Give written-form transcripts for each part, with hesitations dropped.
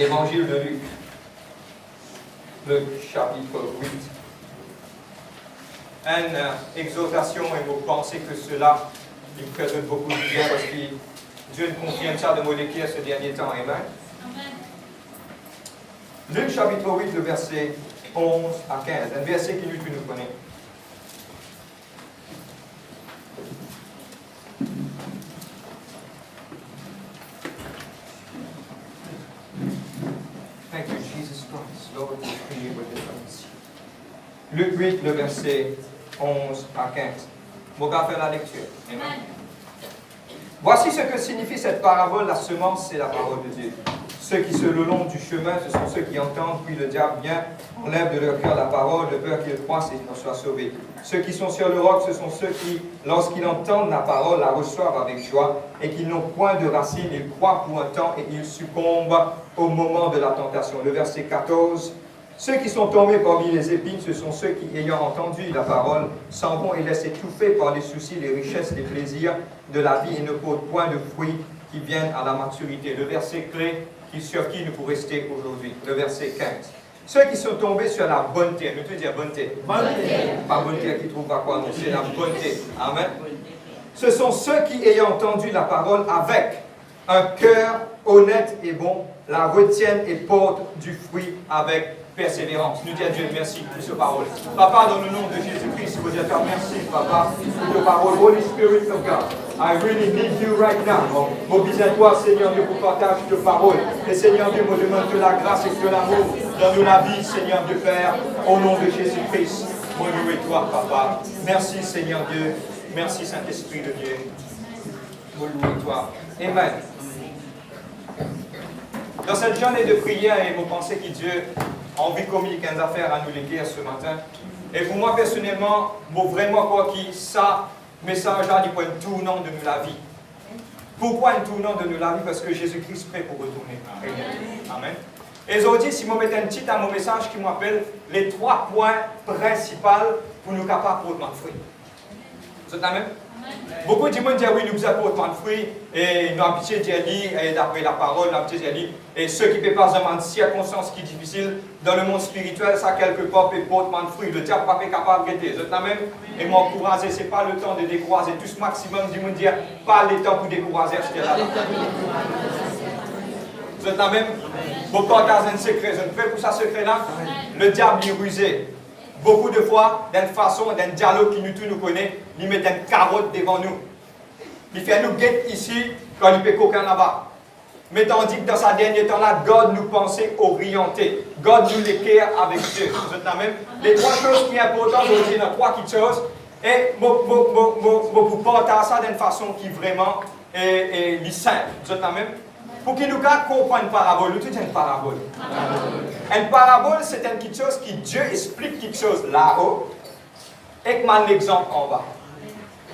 Évangile de Luc, le chapitre 8. Une exhortation et vous pensez que cela il présente beaucoup de bien parce que Dieu nous confirme ça de Molékia ce dernier temps. Amen. Luc chapitre 8, le verset 11 à 15. Un verset que nous connaissons. Thank you, Jesus Christ. Lord, we pray with this. Luc 8, le verset 11 à 15. On va faire la lecture. Amen. Voici ce que signifie cette parabole. La semence, c'est la parole de Dieu. Ceux qui sont le long du chemin, ce sont ceux qui entendent, puis le diable vient, enlève de leur cœur la parole, de peur qu'ils croissent et qu'ils en soient sauvés. Ceux qui sont sur le roc, ce sont ceux qui, lorsqu'ils entendent la parole, la reçoivent avec joie et qu'ils n'ont point de racines, ils croient pour un temps et ils succombent au moment de la tentation. Le verset 14. Ceux qui sont tombés parmi les épines, ce sont ceux qui, ayant entendu la parole, s'en vont et laissent étouffer par les soucis, les richesses, les plaisirs de la vie et ne portent point de fruits qui viennent à la maturité. Le verset clé sur qui nous pouvons rester aujourd'hui. Le verset 15. Ceux qui sont tombés sur la bonne terre, nous te dire bonne terre. Bonne terre. Pas bonne terre qui trouve pas quoi, non, c'est la bonne terre. Amen. Ce sont ceux qui, ayant entendu la parole avec un cœur honnête et bon, la retiennent et portent du fruit avec persévérance. Nous disons à Dieu merci pour ce parole. Papa, dans le nom de Jésus-Christ, vous dites merci, Papa, pour ta parole. Holy Spirit of God, I really need you right now. Mobilise toi, Seigneur Dieu, pour partager ta parole. Et Seigneur Dieu, me demande que la grâce et que l'amour dans nous la vie, Seigneur Dieu Père, au nom de Jésus-Christ. Moi, louez-toi, Papa. Merci, Seigneur Dieu. Merci, Saint-Esprit de Dieu. Moi, louez-toi. Amen. Dans cette journée de prière, et vous pensez que Dieu a envie de communiquer des affaires à nous les guerres ce matin. Et pour moi, personnellement, je vraiment croire que ça, message-là, il faut un tournant de nous la vie. Pourquoi un tournant de nous la vie? Parce que Jésus-Christ est prêt pour retourner. Amen. Et aujourd'hui, si je mets un petit à mon message qui m'appelle les 3 points principaux pour nous capables de porter fruit. Vous êtes amen? Beaucoup de gens disent oui, nous avons porté de fruits et nous avons habitué de lire et d'après la parole, nous avons habitué de lire. Et ceux qui ne peuvent pas avoir une circonstance qui est difficile dans le monde spirituel, ça quelque part peut porter de fruits. Le diable n'est pas capable d'arrêter. Vous êtes amen? Et m'encourager, ce n'est pas le temps de décourager. Tout ce maximum du monde dire pas le temps pour décourager. Vous êtes amen? Vous partagez un secret. Vous êtes prêts pour ce secret-là? Le diable est rusé. Beaucoup de fois, d'une façon, d'un dialogue qui nous tous nous connaît, il met une carotte devant nous. Il fait nous guetter ici quand il peut coquin là-bas. Mais tandis que dans sa dernier temps-là, God nous pensait orientés. God nous l'équerre avec Dieu. Vous êtes là même? Les 3 choses qui sont importantes aujourd'hui, dans 3 petites choses. Et vous partager ça d'une façon qui vraiment est simple. Vous êtes là même? Pour qu'il nous comprenne une parabole, nous tout une parabole. Une parabole, c'est quelque chose qui Dieu explique quelque chose là-haut et que man l'exemple en bas.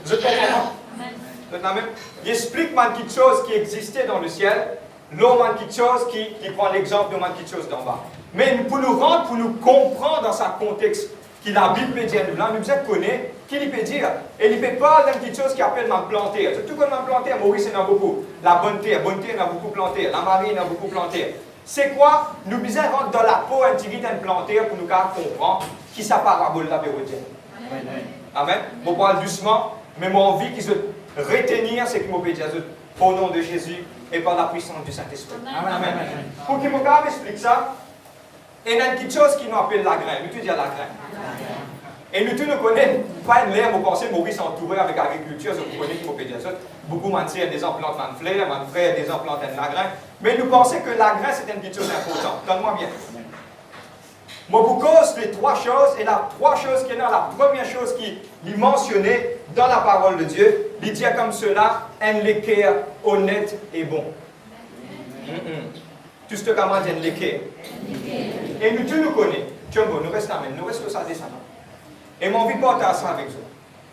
Vous êtes là même? Il explique quelque chose qui existait dans le ciel, l'autre quelque chose qui prend l'exemple de quelque chose d'en bas. Mais pour nous rendre, pour nous comprendre dans sa contexte, qui la Bible peut dire, nous devons connaître, qui il peut dire. Et il peut parler d'une petite chose qui appelle ma planter. Tout comme ma planter, Maurice en a beaucoup. La bonne terre en a beaucoup planté. La marine en a beaucoup planté. C'est quoi? Nous devons rentrer dans la peau intégrée d'une planter pour nous comprendre qui sa parabole la vérité. Amen. Je parle doucement, mais mon envie qu'ils se retenir, c'est que je peux dire au nom de Jésus et par la puissance du Saint-Esprit. Amen. Pour qu'il m'explique ça, il y a une petite chose qui nous appelle la graine. Nous tous disons la graine. Et nous tous nous connaissons, pas une l'air, vous pensez, Maurice entouré avec l'agriculture, vous connaissez qui peut dire ça. Beaucoup m'ont dit des implantes de fleurs, mon frère des implantes de la graine. Mais nous pensons que la graine c'est une petite chose importante. Donne-moi bien. Moi, vous cause les 3 choses, et la 3 choses qui est dans la première chose qui est mentionnée dans la parole de Dieu, il dit comme cela, un équerre honnête et bon. Tout ce que comment dit un équerre. Et nous tous nous connaissons. Nous restons là, nous restons ça descendant. Et j'ai envie de partager ça avec vous.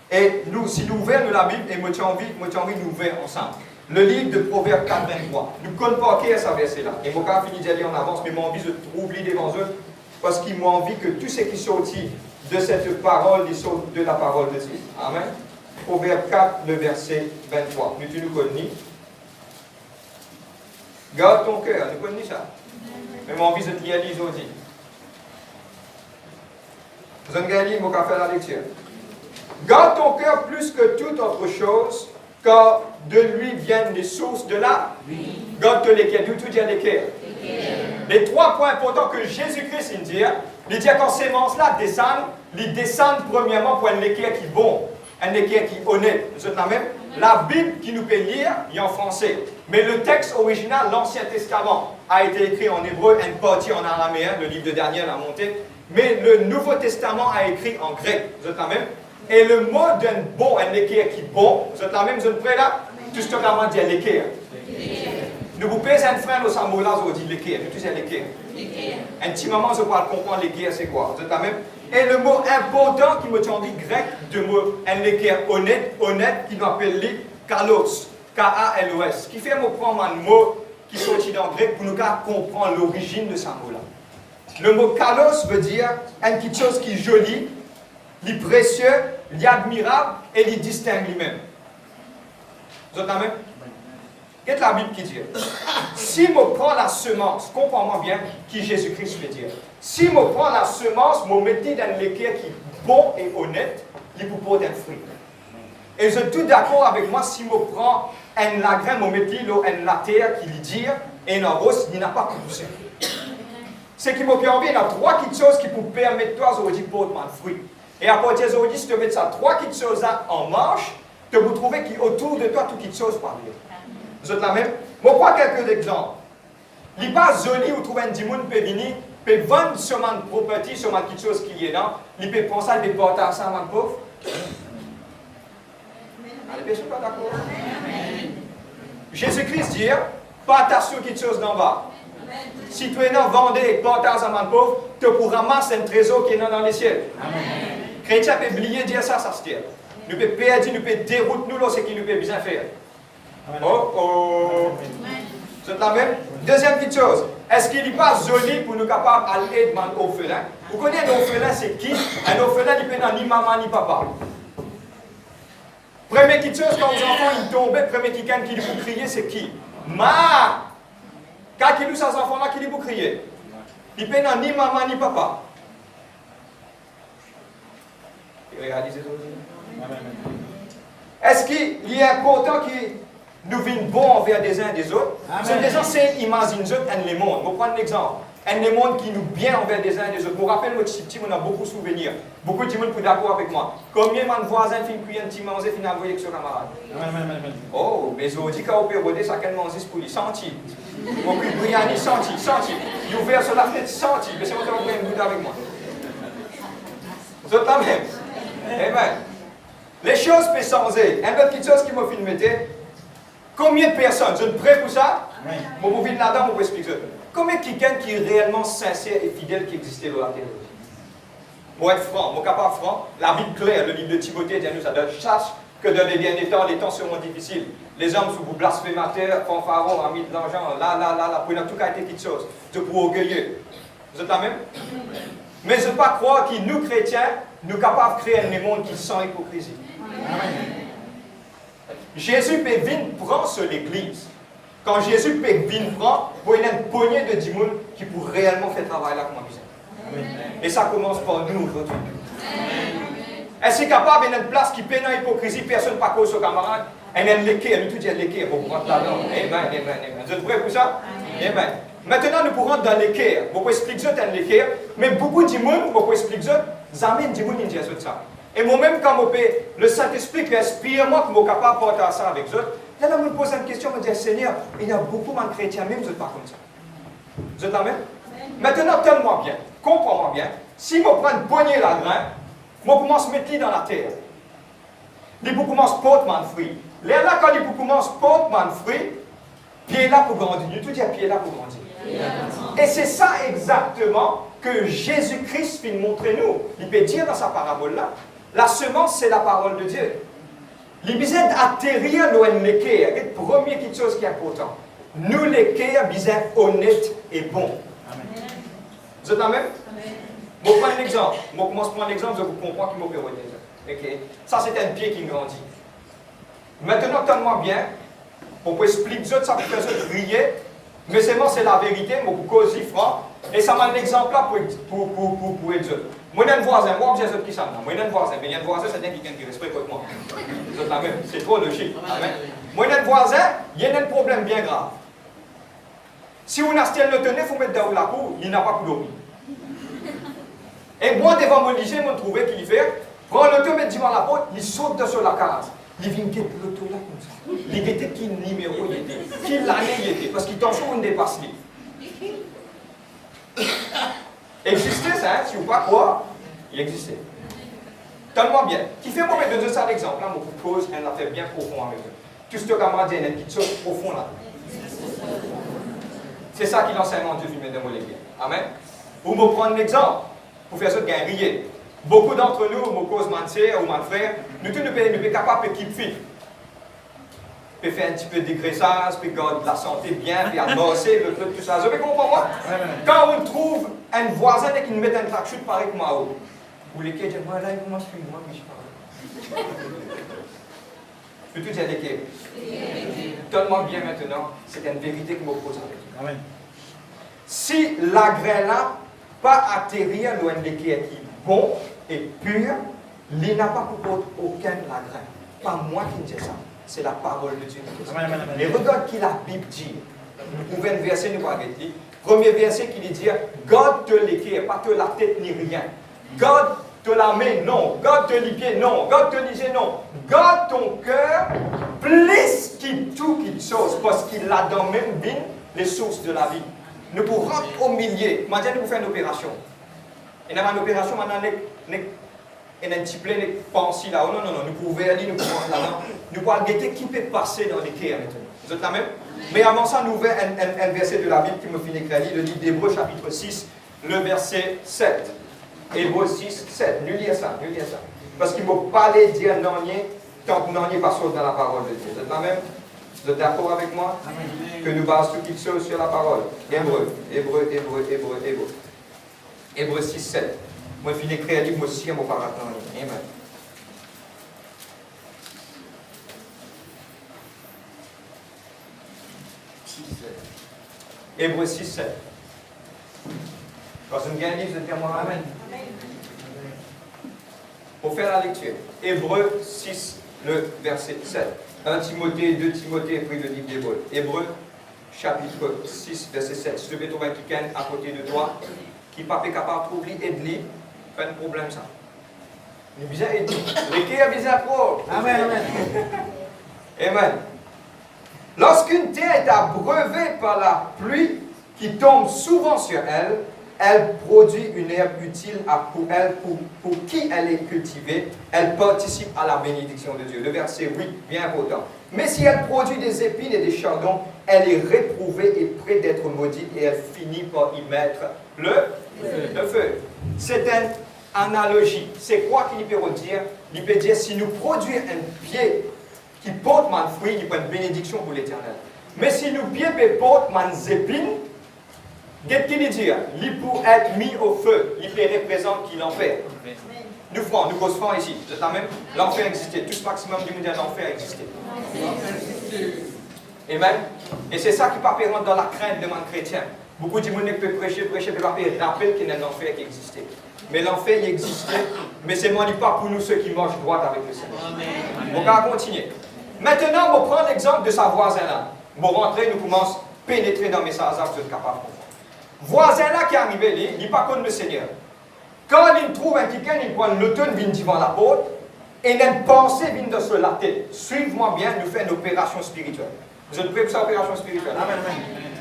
Et nous, si nous ouvrons la Bible, et j'ai envie de nous ouvrir ensemble. Le livre de Proverbes 4, 23. Nous ne connaissons pas qui est ce verset-là. Et je n'ai pas fini d'y aller en avance, mais j'ai envie de trouver devant eux. Parce qu'ils m'ont envie que tout ce qui sortit de cette parole, de la parole de Dieu. Amen. Proverbe 4, le verset 23. Nous connaissons. Garde ton cœur, nous connaissons ça. Mais mon envie de lire aujourd'hui. Vous avez gagné, mon café à la lecture. Garde ton cœur plus que toute autre chose, car de lui viennent les sources de la vie. Garde les cœurs, d'où tout dit les cœurs. Les trois points importants que Jésus-Christ il dit quand ces semences-là descendent, ils descendent premièrement pour un équerre qui est bon, un équerre qui est honnête. Vous êtes la même? La Bible qui nous peut lire, il est en français. Mais le texte original, l'Ancien Testament, a été écrit en hébreu, une partie en araméen, le livre de Daniel a monté. Mais le Nouveau Testament a écrit en grec. Vous êtes la même? Et le mot d'un bon, un équerre qui est bon, vous êtes la même, vous êtes prêts là? Tout ce qu'on a dit, l'équerre. Nous vous payez un frère au Samola, vous dites l'équerre. Nous tous, l'équerre. Un petit moment, je parle comprendre l'équerre, c'est quoi? Vous êtes la même? Et le mot important qui me dit grec, de mot, un équerre honnête, qui nous appelle kalos, K-A-L-O-S. Qui fait me prendre un mot qui sortit dans le grec pour nous comprendre l'origine de ce mot-là. Le mot kalos veut dire quelque chose qui est joli, qui est précieux, qui est admirable et qui distingue lui-même. Vous êtes la même? Qu'est-ce que la Bible qui dit? Si je prends la semence, comprends-moi bien qui Jésus-Christ veut dire. Si je prends la semence, je mets dans l'équerre qui est bon et honnête, il peut porter un fruit. Et vous êtes tous d'accord avec moi si je prends la graine, je mets dans la terre qui lui dit, et un rose, il n'a pas poussé. Ce qui m'a permis, il y a trois petites choses qui peuvent permettre toi aujourd'hui de porter un fruit. Et à partir d'aujourd'hui, si tu mets ça, trois petites choses en marche, tu vas trouver qu'autour de toi, toutes petites choses parlent. Vous êtes la même? Moi, prends quelques exemples. Il n'est pas joli où trouver un dimoun peut venir, peut vendre sur ma propriété, sur ma petite chose qui est là, il peut penser à des porter ça à ma pauvre. Allez, bien sûr, pas d'accord. Jésus-Christ dit, pas attention à quelque chose d'en bas. Si tu es là, vendez et porter à ma pauvre, tu pourras ramasser un trésor qui est dans les cieux. Chrétien peut oublier dire ça, ça se tient. Nous peut perdre, nous peut dérouter nous, ce qu'il nous peut bien faire. Oh oh! Vous êtes la même? Deuxième petite chose, est-ce qu'il n'est pas joli pour nous capables d'aller aider un orphelin? Vous connaissez un orphelin, c'est qui? Un orphelin, il peut ni maman ni papa. Première petite chose, quand les enfants ils tombent, premier quelqu'un qui vous crier, c'est qui? Ma! Quand il nous ces enfants-là qui vous crier? Il peut ni maman ni papa. Réalisez est-ce qu'il est important qu'il nous viennent bons envers des uns et des autres? C'est des gens, c'est imagine les mondes. Je vais prendre un exemple. Un monde qui nous bien envers des uns et des autres. Je me rappelle, moi, petit, on a beaucoup de souvenirs. Beaucoup de gens sont d'accord avec moi. Combien de voisins finissent cuire un petit manger, finissent envoyer avec ce camarade? Oh, mais aujourd'hui, quand on peut roder, ça qu'elle mange pour lui. Senti. Mon prix Briani, senti. Il est ouvert sur la fenêtre, senti. Mais c'est moi qui vais un bout avec moi. Vous êtes la même? Eh bien, les choses peuvent changer. Une autre petite chose qui m'a filmé, combien de personnes, je ne prêt pour ça? Je vais vous dire là-dedans, je vais expliquer. Combien de quelqu'un qui est réellement sincère et fidèle qui existait dans la terre? Pour être franc, mon capable franc, la Bible claire, le livre de Timothée dit à nous, ça donne chasse que dans les derniers temps, les temps seront difficiles. Les hommes sont blasphémateurs, fanfarons, amis de l'argent, là, pour tout cas été quelque chose. C'est pour orgueilleux. Vous êtes la même? Mais je ne veux pas croire que nous, chrétiens, nous sommes capables de créer un monde qui sent l'hypocrisie. Jésus peut venir prendre sur l'église. Quand Jésus peut venir prendre, il y a une poignée de démons qui pourraient réellement faire travail là comme on disait. Et ça commence par nous aujourd'hui. Est-ce qu'il est capable d'une place qui peine à l'hypocrisie, personne ne pas cause au camarade? Elle a un léqué, elle nous dit léqué, on prend là-dedans. Amen. Vous êtes prêts pour ça? Amen. Maintenant, nous pourrons dans l'équerre. Je vais expliquer ça dans l'équerre. Mais beaucoup de gens, je vais expliquer ça, ils amènent des gens qui disent ça. Et moi-même, quand le Saint-Esprit qui inspire-moi, que je suis capable de porter ça avec eux, là, je me pose une question, je me dis, Seigneur, il y a beaucoup de chrétiens, même vous n'êtes pas comme ça. Vous êtes la même? Maintenant, tenez-moi bien, comprends-moi bien. Si je prends une poignée là grain, je commence à mettre dans la terre. Il commence à porter mon fruit. Là, quand il commence à porter mon fruit, pied là pour grandir. Tout dit pied là pour grandir. Et c'est ça exactement que Jésus-Christ vient montrer nous. Il peut dire dans sa parabole-là, la semence, c'est la parole de Dieu. Il besoin d'atterrir dans l'équerre. C'est la première chose qui est importante. Nous, l'équerre, besoin honnête et bon. Amen. Vous êtes la même? Je vais prendre un exemple. Je commence à prendre l'exemple, je vous comprends qui m'a perdu déjà. Okay. Ça, c'est un pied qui grandit. Maintenant, tenez-moi bien. On peut expliquer ça, ça peut faire rire. Mais c'est la vérité, mais pour cause franc. Et ça m'a un exemple là pour les autres. Moi, j'ai un voisin, moi, j'ai un qui ça. Moi, j'ai un voisin, mais il y a un voisin, c'est quelqu'un qui respecte moi. C'est la même, c'est trop logique. Moi, j'ai un voisin, il y a un problème bien grave. Si on a le tenez, il faut mettre dans la cour, il n'a pas pour dormir. Et moi, devant mon lycée, je me trouvais qu'il fait, prend l'auto, met devant la porte, il saute sur la case. Il vient guetter l'auto là comme ça. Il guettait quel numéro il était, quelle année il était, parce qu'il t'en chaud, on dépasse lui. Existait ça, hein, si vous ne pas quoi, il existait. Tellement bien. Qui fait moi de ça l'exemple, là, je vous pose un affaire bien profond avec eux. Tout ce que camarade dit, il y a une petite chose profonde là. C'est ça qui l'enseignement Dieu filmé de mon légué. Amen. Pour me prendre l'exemple, pour faire ça de gagner. Beaucoup d'entre nous, mon cause mon sœur ou mon frère, nous tous nous sommes capables de keep fit. Peut faire un petit peu de dégraissage, puis garder la santé bien, puis à bosser, le truc, tout ça. Vous avez compris moi? Quand on trouve un voisin qui nous met un track chute pareil que moi, ou les quais disent, moi là, il commence plus, moi, puis je parle. Je peux tout dire des quais. Tellement bien maintenant, c'est une vérité que je me pose avec vous. Amen. Si la graine là, pas atterrir loin des quais qui est bon et pur, il n'a pas pour aucun la graine. Pas moi qui dis ça. C'est la parole de Dieu. Et regarde qui la Bible dit. Nous pouvons un verset nous arrêter. Premier verset qui dit garde te l'équerre, pas te la tête ni rien. Garde te la main, non. Garde te les pieds, non. Garde te les yeux, non. Garde ton cœur plus qu'il tout qu'il chose, parce qu'il a dans même bien les sources de la vie. Nous pouvons rentrer au milieu. Maintenant, nous pouvons faire une opération. Et dans une opération, maintenant, et un petit peu de pensée là. Oh, non, nous pouvons aller, nous pouvons là-dedans. Nous pouvons guetter qui peut passer dans les quais maintenant. Vous êtes là même? Mais avant ça, nous ouvrons un verset de la Bible qui me finit écrit, le livre d'Hébreux, chapitre 6, le verset 7. Hébreux 6, 7. Nous lisons ça, nous lisons ça. Parce qu'il ne faut pas les dire non, tant que non, pas sauce dans la parole de Dieu. Vous êtes là même? Vous êtes d'accord avec moi? Amen. Que nous basons tout qu'il soit sur la parole. Hébreux, Hébreux 6, 7. Moi, je finis d'écrire un livre aussi, je ne vais pas attendre. Amen. Hébreux 6, 7. Quand vous avez un livre, vous êtes moi, Amen. Pour faire la lecture, Hébreux 6, le verset 7. 1 Timothée, 2 Timothée, et puis le livre d'Hébreux. Hébreux, chapitre 6, verset 7. Si tu veux trouver quelqu'un à côté de toi, qui n'est pas capable de trouver, aide-lui. Pas de problème ça. Il est bien aidé. L'équipe est bien pro. Amen, amen. Amen. Lorsqu'une terre est abreuvée par la pluie qui tombe souvent sur elle, elle produit une herbe utile pour elle, pour qui elle est cultivée. Elle participe à la bénédiction de Dieu. Le verset 8, bien important. Mais si elle produit des épines et des chardons, elle est réprouvée et près d'être maudite et elle finit par y mettre le feu. C'est une analogie. C'est quoi qu'il peut dire? Il peut dire si nous produisons un pied qui porte un fruit, il peut une bénédiction pour l'éternel. Mais si nous pieds portent des épines, qu'est-ce qu'il dit? Il peut être mis au feu. Il peut représenter qui l'enfer. Nous francs, nous cause francs ici. C'est la même. L'enfer existait. Tout ce maximum du monde, l'enfer existait. Amen. Et c'est ça qui peut rentrer dans la crainte de mon chrétien. Beaucoup de monde peut prêcher, mais pas rappeler qu'il y a un enfer qui existait. Mais l'enfer, il existait, mais c'est moi pas pour nous ceux qui marchent droit avec le Seigneur. On va continuer. Maintenant, on va prendre l'exemple de sa voisin là. On va rentrer, nous commençons à pénétrer dans mes messages, vous êtes capables de comprendre. Voisin là qui est arrivé, il n'est pas contre le Seigneur. Quand il trouve un quelqu'un, il prend l'automne, vient devant la porte, et une pensée vient de sur la tête. Suivez-moi bien, nous faisons une opération spirituelle. Vous êtes prêts pour cette opération spirituelle? Amen.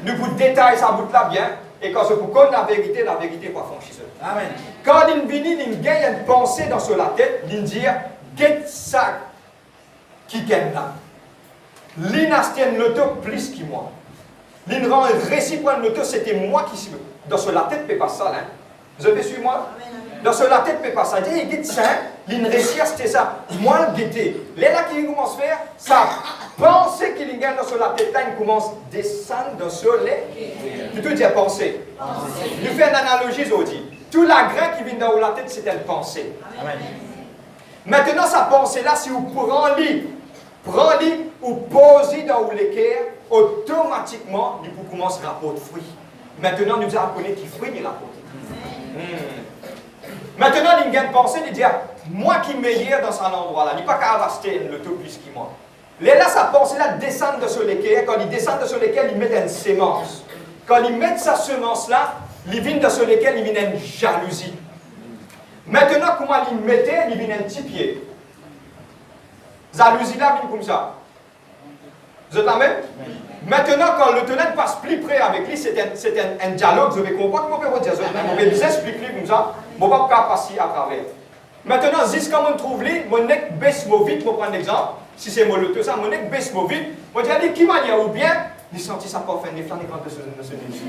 Nous vous détaillons ça bout là bien, et quand vous connaissez la vérité va franchir. Amen. Quand il vient, il gagne une pensée dans sur la tête, il dit, qu'est-ce ça qui gagne là? L'inastien l'auto plus que moi. Il rend un récit pour l'auto, c'était moi qui suis. Dans sur la tête, ne peut pas ça, hein? Vous avez suivi moi? Dans sur la tête, ne peut pas ça. Il dit ça, il récit, c'était ça. Moi, le guetté. Là, qui commence à faire, ça. Pensez qu'il gagne dans sur la tête, là, il commence à descendre dans sur les. Plutôt dire penser. Nous faisons une analogie, je dis. Tout la grain qui vient dans la tête, c'est une pensée. Amen. Maintenant, sa pensée-là, si vous prenez-le ou posez dans l'équerre, automatiquement, nous pouvons commencer à rapporter fruits. Maintenant, nous allons connaître qui fruit nous rapporter. Maintenant, il y a une pensée de dire, moi qui meilleur dans cet endroit-là, il n'y a pas qu'à acheter l'autobus qui moi. Là, sa pensée-là descend de sur lesquels, quand il descend de sur lesquels, il met une sémence. Quand il met sa semence-là, il vient de sur lesquels, il vient une jalousie. Maintenant, comment il mettait, il vient un petit pied. Jalousie-là vient comme ça. Vous êtes la même? Maintenant, quand le tenant passe plus près avec lui, c'est un dialogue, je vais comprendre comment on peut dire ça. On peut bien expliquer comme ça, je ne vais pas passer à travers. Maintenant, jusqu'à mon trouve lui, mon nec baisse mon vite, pour prendre l'exemple. Si c'est mon loto, ça, mon nec baisse mon vite. Moi, je dis, qui m'a dit, ou bien, il sentit ça pas fin, les flancs quand de ce dessus.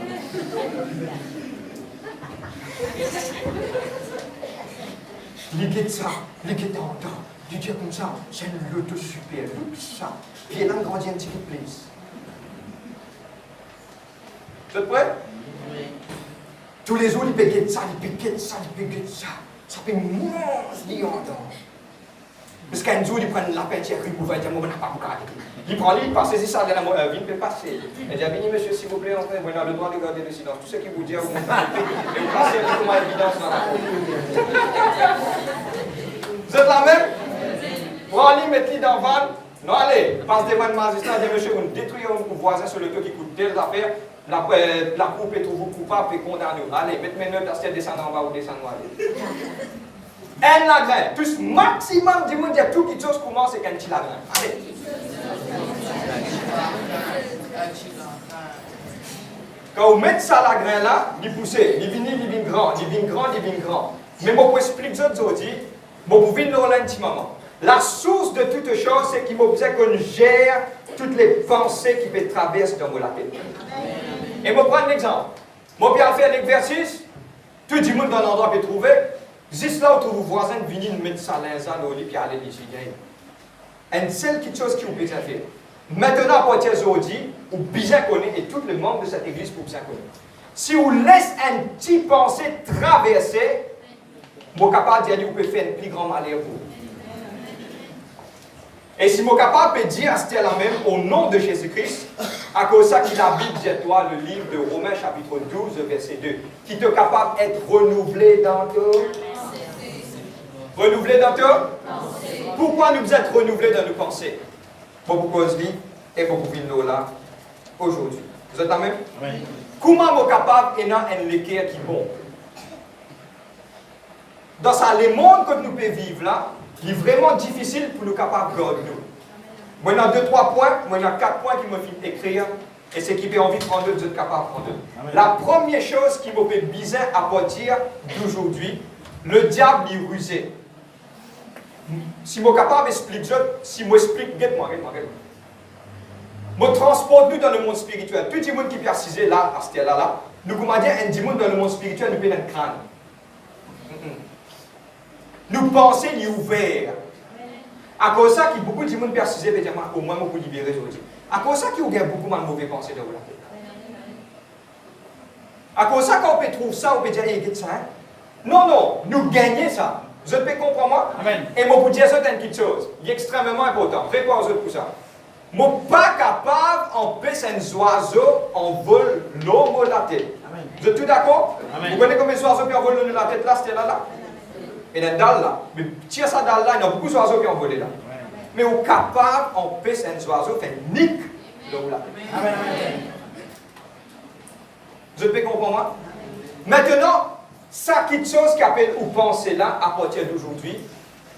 Il guette ça, il guette en temps. Tu dis comme ça, c'est un loto super, tout ça. Puis il a grandi un petit peu plus. Vous êtes prêts? Oui. Tous les jours, il peut guetter ça, il peut guetter ça, il peut guetter ça. Ça fait monstre en temps. Parce qu'un jour, il prend la peinture, il peut dire, moi, je n'ai pas beaucoup. Il prend lui, il passe, c'est ça, la vie peut passer. Il dit, venez, monsieur, s'il vous plaît, enfin, vous avez le droit de garder le silence. Tout ce qui vous dit, vous m'entendez. Et vous passez comme évidence dans la cour. Vous êtes la même? Prends-lui, mettez-lui dans le van. Non, allez, passe devant le magistrat, dit, monsieur, vous détruisez un voisin sur le toit qui coûte telle affaire. La coupe est toujours coupable et condamné. Allez, mettez mes notes à ce descendre en bas ou descendre en bas. Un lagrin. Plus maximum du monde, il y a tout quelque chose commence avec un petit lagrin. Allez. Quand vous mettez ça lagrin là, il pousse, il vient grand, il vient grand, il vient grand. Mais moi, pour expliquer ça aujourd'hui, moi, vous venez là un petit moment. La source de toute chose, c'est qu'il m'a besoin qu'on gère toutes les pensées qui peuvent traverser dans la tête. Et je vais prendre un exemple. Moi, bien faire l'exercice, tout le monde dans l'endroit peut trouver. Juste là où vos voisins viennent mettre ça linge au lit et aller ici. Une seule petite chose qui vous peut faire. Maintenant, à partir d'aujourd'hui, vous bien connaissez, et tous les membres de cette église pour bien connaître. Si vous laissez un petit pensée traverser, vous êtes capable de dire que vous pouvez faire un plus grand malheur pour vous. Et si vous êtes capable de dire à ce là même, au nom de Jésus-Christ, à cause de ça qu'il habite, dis-toi, le livre de Romains chapitre 12, verset 2, qui est capable d'être renouvelé dans tout. Renouvelé dans tout? Pourquoi nous êtes renouvelés dans nos pensées? Pour cause vie et pour vivre là aujourd'hui. Vous êtes la même? Oui. Comment vous êtes capable d'avoir un équerre qui est bon? Dans ça, le monde que nous pouvons vivre là, il est vraiment difficile pour nous capables de garder nous. Moi, il y a 2-3 points, moi, il y a 4 points qui me font écrire, et c'est qui peut envie de prendre, vous êtes capable de prendre. La première chose qui me fait bizarre à partir d'aujourd'hui, le diable est rusé. Si je suis capable d'expliquer, si je m'explique, regarde-moi. Je transporte nous dans le monde spirituel. Tout le monde qui est assisé là, à ce là, nous comment dire, un monde dans le monde spirituel, nous payons un crâne. Nous pensons qu'il est ouvert. À cause de ça, qu'il y a beaucoup de monde persisé, au moins, je peux libérer aujourd'hui. À cause de ça, qu'il y a beaucoup de mauvaises pensées dans la tête. À cause de ça, quand on peut trouver ça, on peut dire, hey, ça. Non, nous gagnons ça. Vous pouvez comprendre moi? Amen. Et moi, vous dire ça, c'est une petite chose. Il est extrêmement important. Réponse pour ça. Je ne suis pas capable d'empêcher un oiseau en vol l'homme la tête. Amen. Vous êtes tous d'accord? Vous connaissez combien d'oiseaux qui envolent la tête là, c'était là? Et dans dalle là. Mais tire ça dalle là, il y a beaucoup d'oiseaux qui ont volé là. Amen. Mais vous êtes capable d'empêcher un oiseau faire nique l'homme la tête. Amen. Vous pouvez comprendre moi? Maintenant, ça quelque chose qui appelle ou penser là, à partir d'aujourd'hui,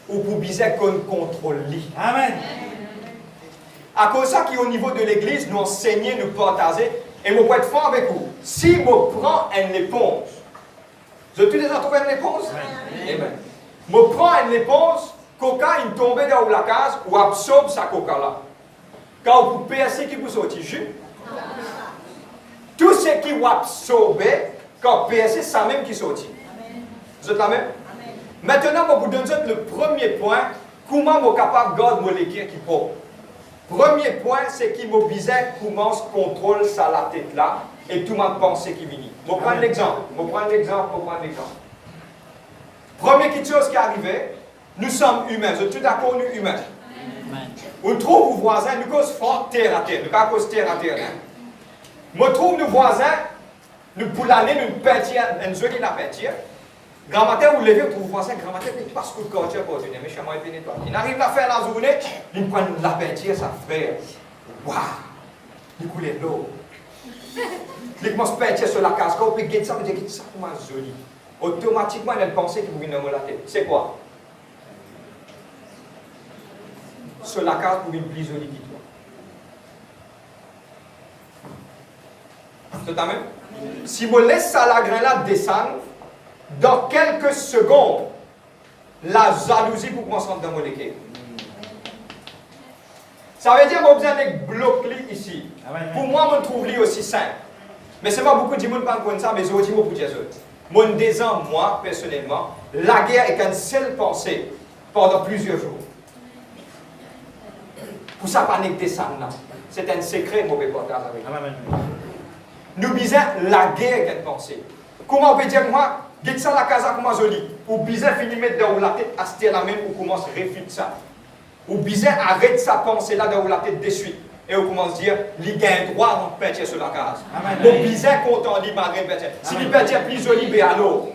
ou pour bizarre qu'on contrôle lui. Amen. À cause de ça qui au niveau de l'église, nous enseigner, nous partager, et je peux être franc avec vous. Si je prends une éponge, vous avez tous les trouvé une éponge? Amen. Je prends une éponge, coca, il tombe dans la case, ou absorbe sa coca là. Quand vous percez qui vous sortit jus, tout ce qui vous absorbe, quand percez, c'est ça même qui sortit. Vous êtes la même? Amen. Maintenant, je vous donne le premier point, comment je suis capable de garder mon équerre qui porte. Premier point, c'est qu'il me bizarre comment je contrôle ça la tête là, et tout le monde pense qui vient. Je vais prendre l'exemple. Première chose qui est arrivée, nous sommes humains. Vous êtes tous d'accord, nous humains? Amen. On trouve nos voisins, nous cause fort terre à terre, nous pas cause terre à terre. Moi trouve nos voisins, nous pour l'année, nous peinture, nous jolie la peinture. Grand matin, vous levez, vous trouvez voisin, grand matin, il passe coup de quartier pour venir, mais chez moi, il pénètre. Il arrive à faire la journée, il prend la peinture, sa frère. Waouh! Il coule l'eau. Il commence à peinture sur la case, quand il regarde ça, il dit, ça comment joli. Automatiquement, il a pensé qu'il vous vient dans la tête. C'est quoi? Sur la case pour une plus jolie que toi. C'est ta même? Si vous laissez ça la grain là descendre, dans quelques secondes, la jalousie pour commencer dans mon équipe. Ça veut dire que vous avez bloqué ici. Pour moi, je trouve lui aussi simple. Mais c'est pas beaucoup de gens qui pensent ça, mais je dis pour dire ça. Mon désir, moi, personnellement, la guerre est qu'une seule pensée pendant plusieurs jours. Pour ça, pas descendre là. C'est un secret, mauvais portage avec nous. Nous disons la guerre est une pensée. Comment on peut dire moi, dites ça la casa comment joli. Ou bien finir mettre dans la tête à ce la même ou commence à réfuter ça. Ou bien arrête sa pensée là dans la tête de suite. Et on commence à dire, il y a un droit à peinture sur la case. Ou bien content de malgré peinture. Si il peinture plus joli, bien alors.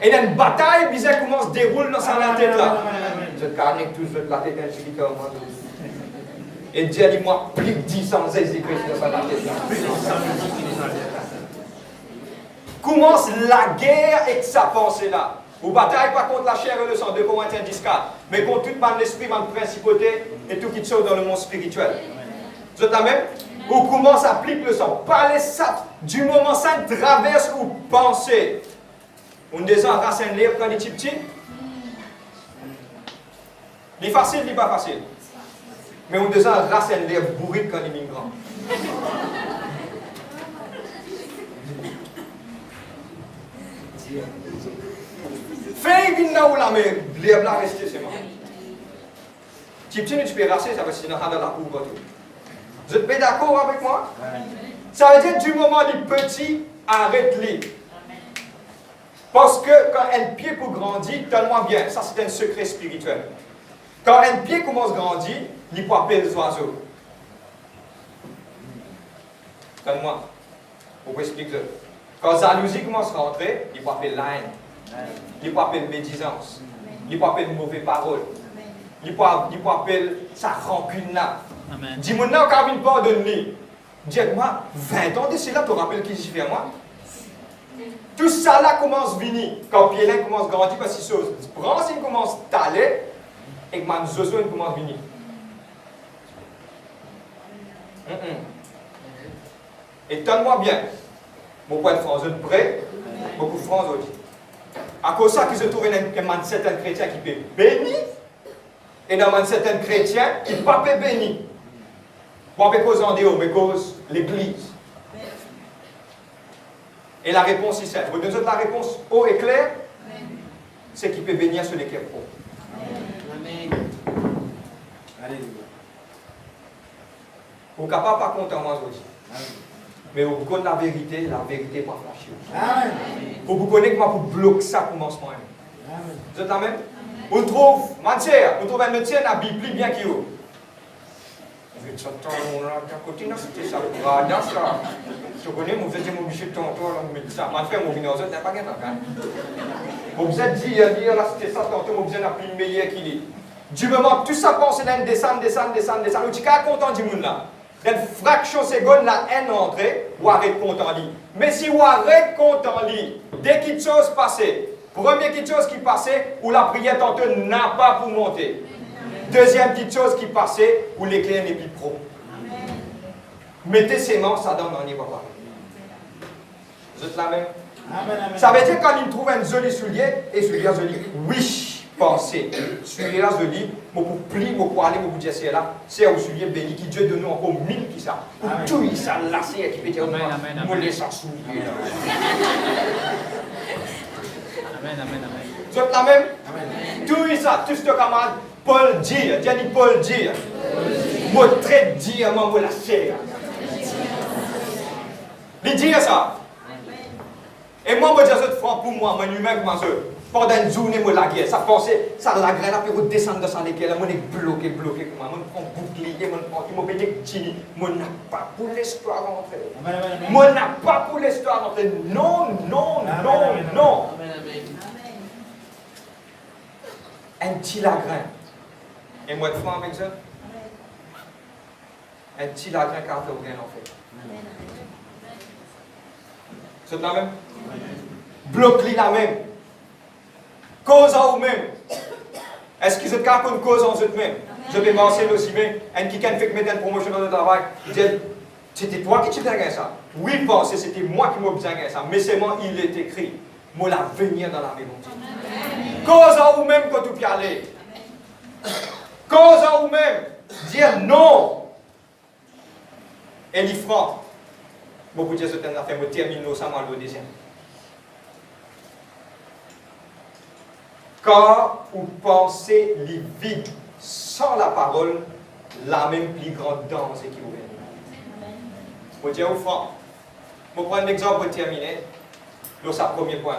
Et dans une bataille, bien commence à se dérouler dans sa tête là. Je carne tous la tête d'un celui qui a et Dieu dit moi, plus de 10 ans Jésus-Christ dans la tête là. Commence la guerre avec sa pensée là. Vous bataillez pas contre la chair et le sang, 2 Corinthiens 10, 4, mais contre toute man l'esprit, man principauté et tout qui te sauve dans le monde spirituel. Vous êtes là même? Vous commencez à appliquer le sang. Parlez ça du moment ça traverse ou pensez. On descend à racine l'air quand il est petit. Il est facile, il n'est pas facile. Mais on descend à racine l'air bourré quand il est migrant. Fais une là où la mer, l'air là rester c'est moi. Tu peux racer, ça va se dans la cour. Vous êtes d'accord avec moi? Ça veut dire du moment du petit, arrête-les. Parce que quand un pied pour grandir, tellement bien, ça c'est un secret spirituel. Quand un pied commence à grandir, il peut appeler les oiseaux. Donne-moi. Pour expliquer. Quand la jalousie commence à rentrer, il peut appeler la haine. Il peut appeler médisance. Il peut appeler mauvaise parole. Il peut appeler sa rancune là. Dis-moi, quand il pardonne-lui. Dis-moi, 20 ans de cela, tu te rappelles qui j'y fais moi? Tout ça là commence à venir. Quand Pielin commence à grandir, parce que si Branson commence à t'aller, et que Manzozo commence à venir. Et donne-moi bien. Mon point de France, de près, beaucoup de France aussi. À cause de ça, qu'ils se trouvent dans certains chrétiens qui peuvent bénir, et dans certains chrétiens qui ne peuvent pas bénir. Pas cause en Dieu, mais cause l'Église. Et la réponse est simple. Vous donnez la réponse haut et claire, c'est qu'il peut bénir sur les cœurs pro. Amen. Alléluia. Vous n'êtes pas content moi aussi. Mais vous connaissez la vérité pas fâchée. Amen. Vous connaissez comment vous bloquer ça commencement. Vous êtes la même? On trouve, matière, on trouve un médecin dans la Bible plus bien qu'il y a. C'était ça, dans ça. Je connais, vous êtes obligé de tantôt, ça. Ma frère, mon vinaigre, n'est pas gagné. Vous êtes dit, là, c'était ça, tantôt, vous êtes plus meilleur qu'il est. Du moment que tout ça pense dans descendre. Vous êtes content du monde là. Dans une fraction de seconde, la haine entrée, vous arrêtez content lui. Mais si vous arrêtez content lui, dès qu'il y a quelque chose passé, première quelque chose qui passait, où la prière tantôt n'a pas pour monter. Deuxième petite chose qui passait, où l'éclair n'est plus pro. Mettez ses mains, ça donne dans les bras. Vous êtes la même? Ça veut dire quand il trouve un joli soulier, et soulier joli, oui, pensez. Soulier là joli, pour plier, pour aller, pour dire c'est là, c'est un soulier béni qui Dieu donne encore 1000 qui ça. Pour tout ça, là, c'est qui peut dire, moi, laisse un soulier. Amen. Vous êtes la même? Tout ça, tout ce camarade. Paul dit, Paul dit, moi très dit, moi la chair. Il dit ça. Et moi, je dis ça pour moi, moi lui-même, moi, pendant une journée, moi, la guerre, ça pensait, ça la graine, puis on descend dans sa guerre, moi, on est bloqué, moi, on prend bouclier, moi, on prend, moi, moi, n'a pas pour l'histoire rentrer. Moi, n'a pas pour l'histoire rentrer. Non, non, non, non. Un petit lagrin. Et moi, de franc avec ça? Un petit lagrin car tu rien en fait. C'est la même? Bloque-li la même. Cause en vous-même. Est-ce qu'ils ont une cause en eux-mêmes? Je vais mentionner aussi, mais un qui fait que mettre une promotion dans le travail, il dit, c'était toi qui t'es gagné ça. Oui, il pensait, c'était moi qui m'ai bien gagné ça. Mais c'est moi, il est écrit. Moi, la venir dans la maison. Cause en vous-même quand tu peux aller. Cause en vous-même. Dire non. Et les francs. Beaucoup de gens ont fait, me terminer ça, moi, le deuxième. Quand vous pensez les vides sans la parole, la même plus grande danse qui vous vient. Je vais dire au franc. Je vais prendre un exemple pour terminer. C'est le premier point.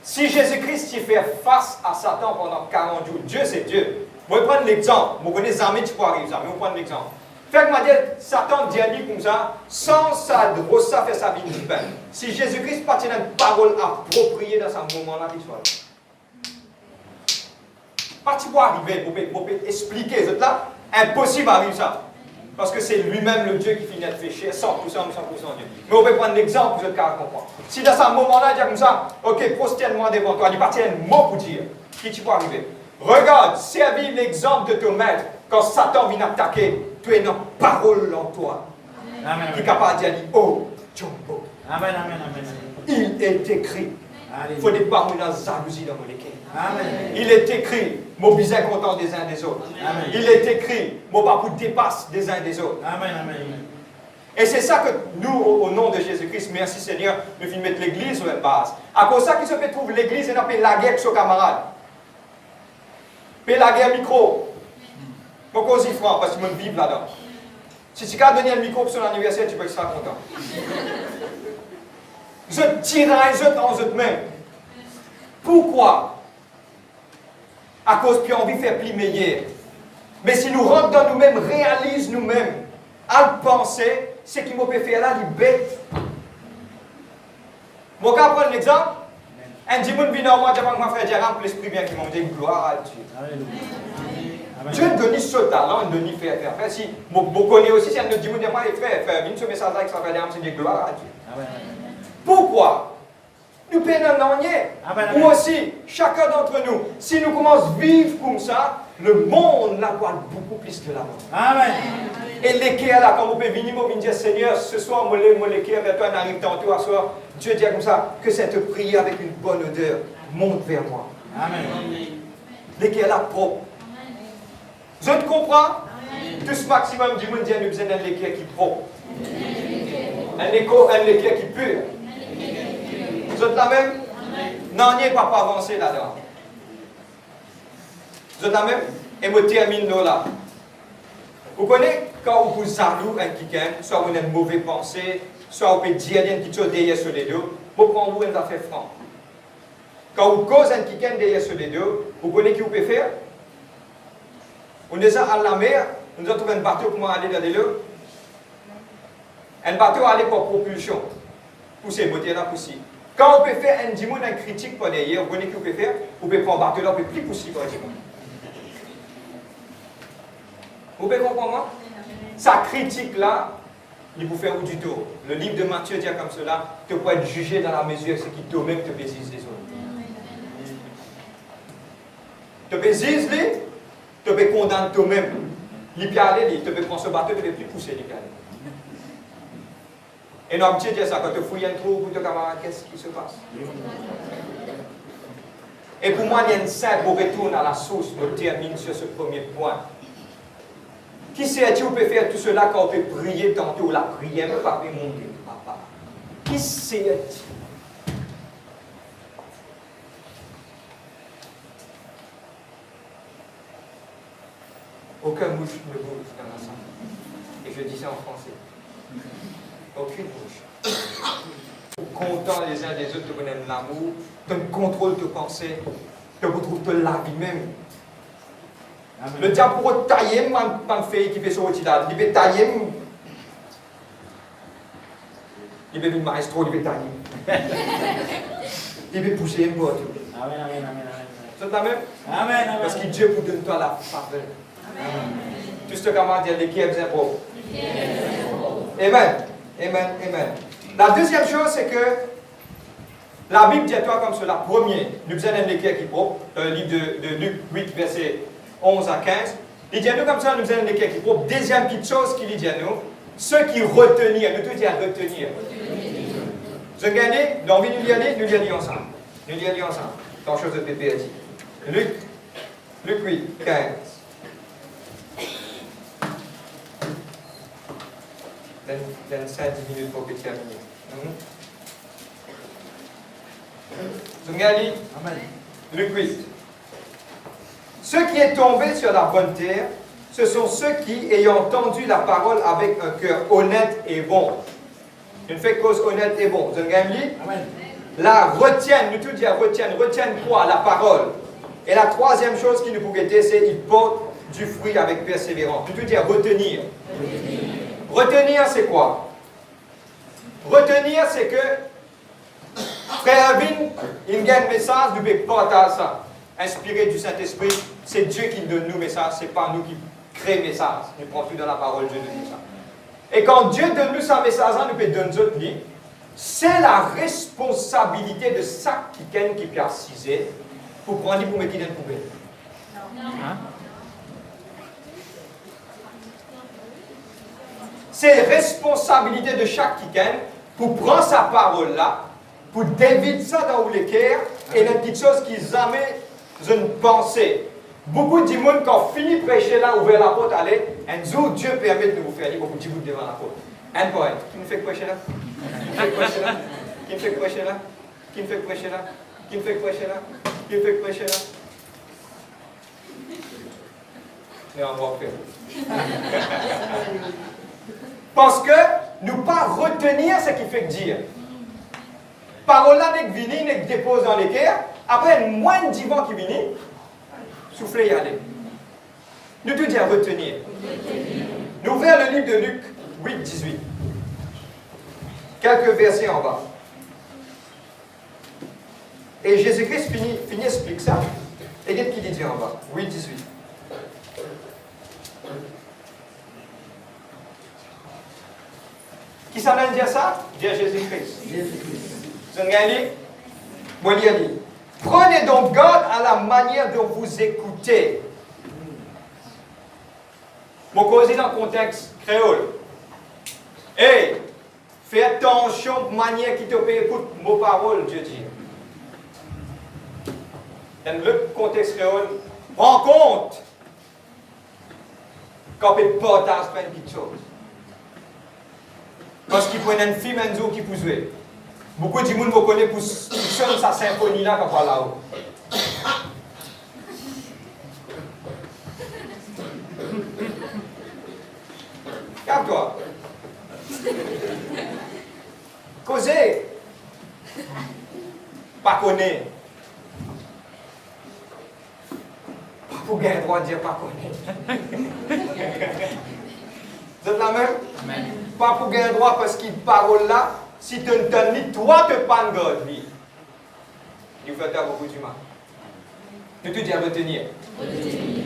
Si Jésus-Christ fait face à Satan pendant 40 jours, Dieu c'est Dieu. Je vais prendre l'exemple. Je connais jamais tu peux arriver ça, mais je vais prendre l'exemple. Fait que Satan dit comme ça, sans ça, ça fait sa vie de peine. Si Jésus-Christ partit d'une parole appropriée dans ce moment-là, il soit là. Parti pour arriver, pour expliquer, c'est là, impossible d'arriver ça. Parce que c'est lui-même le Dieu qui finit de faire chier, 100%, 100% Dieu. Mais on peut prendre l'exemple pour que vous comprendre. Si dans ce moment-là, il dit comme ça, ok, prosterne-moi devant toi, il partit un mot pour dire, qui tu peux arriver. Regarde, servis l'exemple de ton maître, quand Satan vient attaquer, tu es une parole en toi. Amen, qui est capable de dire, oh, Jumbo. Amen, amen, amen. Il est écrit. Il faut des paroles dans la jalousie dans mon équipe. Amen. Il est écrit, mon besoin content des uns des autres. Amen. Il est écrit, mon papou dépasse des uns des autres. Amen, amen. Et c'est ça que nous, au nom de Jésus-Christ, merci Seigneur, nous finissons mettre l'église sur la base. À cause de ça, qui se fait trouver l'église et non pas la guerre avec ses camarades. Puis la guerre micro. Mon cause y franc, parce que je vivre là-dedans. Si tu as donné un micro pour son anniversaire, tu peux être content. Je tiraille, je dans eux-mêmes. Pourquoi? À cause qu'on a envie de faire plus meilleur. Mais si nous rentrons dans nous-mêmes, réalisons nous-mêmes, à penser, ce qui m'a fait faire là, il bête. Je vais prendre l'exemple. Un dimanche, vient moi, je vais mon frère Diaram pour l'esprit bien qui m'a dit gloire à Dieu. Dieu donne ce talent, il donne faire. Si je connais aussi, si un dimanche, je vais frère, viens ce message là, frère Diaram, c'est gloire à Dieu. Pourquoi? Nous peinons rien. Ou aussi, chacun d'entre nous, si nous commençons à vivre comme ça, le monde la voit beaucoup plus que la mort. Amen. Et l'équerre là, quand vous pouvez venir, vous dire Seigneur, ce soir, moi l'équerre vers toi, on arrive tantôt à soir. Dieu dit comme ça, que cette prière avec une bonne odeur monte vers moi. Amen. L'équerre là propre. Je te comprends? Tout ce maximum du monde dit, nous besoin d'un équerre qui est propre. Un équerre qui est pur. Vous êtes la même? Non, n'y est pas avancé là-dedans. Vous êtes la même? Et je termine là. Vous connaissez quand vous jaloux un quelqu'un, soit vous avez une mauvaise pensée, soit vous pouvez dire quelque chose derrière sur les deux, vous prenez vous une affaire franc. Quand vous causez un quelqu'un derrière sur les deux, vous connaissez qui vous pouvez faire? On est à la mer, nous avons trouvé un bateau pour aller dans l'eau. Un bateau aller pour propulsion. Pousser, moteur là, pousser. Quand on peut faire un dimanche, une critique pour derrière, vous connaissez ce que vous pouvez faire? Vous pouvez prendre un bateau là, vous pouvez plus pousser pour dimanche. Vous pouvez comprendre? Sa critique là, il vous fait du tout. Le livre de Matthieu dit comme cela, tu peux être jugé dans la mesure ce qui toi-même te bésise les autres. Tu bésise les, tu peux condamner toi-même. Il peut aller, tu peux prendre ce bateau, tu ne peux plus pousser les aller. Et notre Dieu dit ça, quand tu fouilles un trou pour tes camarades, qu'est-ce qui se passe? Et pour moi, il y a une scène pour retourner à la source, je termine sur ce premier point. Qui sait-il peut faire tout cela quand on peut prier tantôt, la prière ne peut pas monter, papa? Qui sait-il? Aucun mouche ne bouge dans la salle. Et je dis ça en français. Aucune bouche. contents les uns des autres, tu connais l'amour, tu contrôles tes pensées, tu retrouves la vie même. Amen. Le diable pour tailler, man fait qui fait sur le tidal, il peut tailler, il peut venir maestro, il peut tailler. Il peut pousser un peu. Amen, amen, amen. C'est la même? Amen, amen. Parce que Dieu vous donne toi la faveur. Amen. Tout ce que comment dire, l'équipe est propre. Amen. Amen, amen. La deuxième chose, c'est que la Bible dit à toi comme cela. Premier, nous faisons un équerre qui propre, dans le livre de Luc 8, verset 11 à 15. Il dit à nous comme ça, nous faisons un équerre qui propre. Deuxième petite chose qu'il dit à nous, ceux qui retenir, nous tout dit à retenir. Vous avez gagné, nous avons envie de nous y aller ensemble. Nous y aller ensemble. Tant chose de Pépé a dit. Luc 8, 15. Donne 5-10 minutes pour que tu termines. Vous avez gagné? Amen. Luc 8. Ceux qui est tombé sur la bonne terre, ce sont ceux qui, ayant entendu la parole avec un cœur honnête et bon, une fait cause honnête et bon. Vous avez gagné? Amen. La retiennent, nous tout dire retiennent quoi? La parole. Et la troisième chose qui nous pouvait être, c'est qu'ils portent du fruit avec persévérance. Nous tout dire retenir. Retenir, c'est quoi? Retenir, c'est que Frère Alvin, il gagne un message, nous pouvons partager ça. Inspiré du Saint-Esprit, c'est Dieu qui donne nous le message, ce n'est pas nous qui créons le message. Nous prenons tout dans la parole, Dieu donne nous ça. Et quand Dieu donne nous sa message, nous pouvons donner d'autres livres. C'est la responsabilité de ça qui peut assiser pour prendre pour mettre dans le poubelle. Non. C'est la responsabilité de chaque quiquin pour prendre sa parole là, pour dévider ça dans les cœurs et les petites choses qu'ils amènent une pensée. Beaucoup de monde, quand fini de prêcher là, ouvert la porte, allez, un jour Dieu permet de vous faire beaucoup de vous devant la porte. Un point. Qui me fait prêcher là? Qui me fait prêcher là? Qui me fait prêcher là? Qui me fait prêcher là? Qui me fait prêcher là? Et on va faire. Parce que nous pas retenir ce qui fait dire. Parole là n'est que vini, n'est que dépose dans les cœurs. Après, moins de vent qui vient, souffler y aller. Nous tout dire retenir. Nous ouvrons le livre de Luc 8, 18. Quelques versets en bas. Et Jésus-Christ finit explique ça. Et qu'est-ce qu'il dit en bas? 8, 18. Qui s'en vient dire ça? Dire Jésus-Christ. Vous avez gagné? Moi, il dit. Prenez donc garde à la manière dont vous écoutez. Mon cause dans le contexte créole. Et fais attention à la manière qui te fait écouter mes paroles, Dieu dit. Dans le contexte créole, prends compte quand tu partages plein de petites choses. Parce qu'il prend une fille un jour qui peut jouer. Beaucoup de monde me connaît pour chanter sa symphonie là quand on là-haut. Calme-toi. Causer. Pas connaître. Pas pour gagner le droit de dire pas connaître. Vous êtes la même? Amen. Pas pour gagner le droit parce qu'il parole là. Si tu ne donnes ni toi, tu ne pas de God, lui. Il faut faire beaucoup du mal. Tu te dis à retenir.